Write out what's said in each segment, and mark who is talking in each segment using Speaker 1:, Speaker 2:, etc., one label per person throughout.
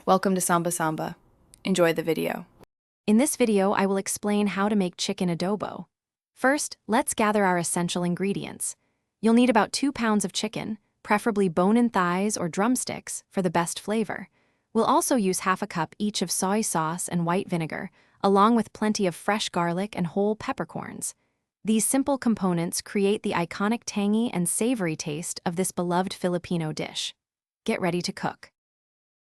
Speaker 1: Welcome to Samba Samba. Enjoy the video.
Speaker 2: In this video, I will explain how to make chicken adobo. First, let's gather our essential ingredients. You'll need about 2 pounds of chicken, preferably bone-in thighs or drumsticks, for the best flavor. We'll also use half a cup each of soy sauce and white vinegar, along with plenty of fresh garlic and whole peppercorns. These simple components create the iconic tangy and savory taste of this beloved Filipino dish. Get ready to cook.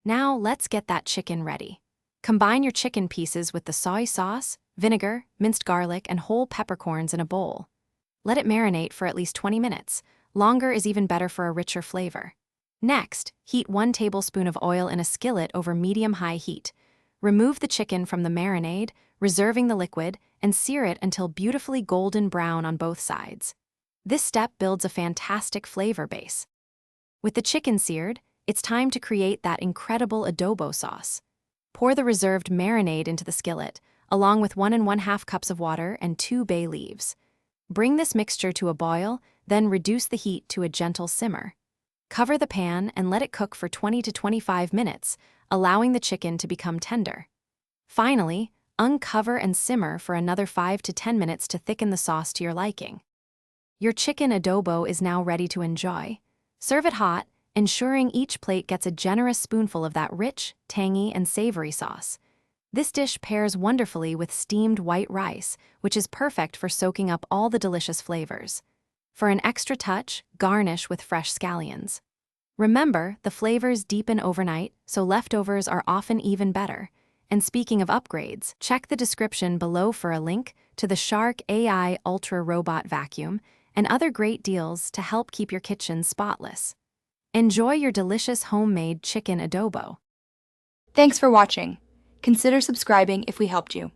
Speaker 2: Now, let's get that chicken ready. Combine your chicken pieces with the soy sauce, vinegar, minced garlic, and whole peppercorns in a bowl. Let it marinate for at least 20 minutes. Longer is even better for a richer flavor. Next, heat 1 tablespoon of oil in a skillet over medium-high heat. Remove the chicken from the marinade, reserving the liquid, and sear it until beautifully golden brown on both sides. This step builds a fantastic flavor base. With the chicken seared, it's time to create that incredible adobo sauce. Pour the reserved marinade into the skillet, along with 1 1/2 cups of water and 2 bay leaves. Bring this mixture to a boil, then reduce the heat to a gentle simmer. Cover the pan and let it cook for 20 to 25 minutes, allowing the chicken to become tender. Finally, uncover and simmer for another 5 to 10 minutes to thicken the sauce to your liking. Your chicken adobo is now ready to enjoy. Serve it hot, ensuring each plate gets a generous spoonful of that rich, tangy, and savory sauce. This dish pairs wonderfully with steamed white rice, which is perfect for soaking up all the delicious flavors. For an extra touch, garnish with fresh scallions. Remember, the flavors deepen overnight, so leftovers are often even better. And speaking of upgrades, check the description below for a link to the Shark AI Ultra Robot Vacuum and other great deals to help keep your kitchen spotless. Enjoy your delicious homemade chicken adobo.
Speaker 1: Thanks for watching. Consider subscribing if we helped you.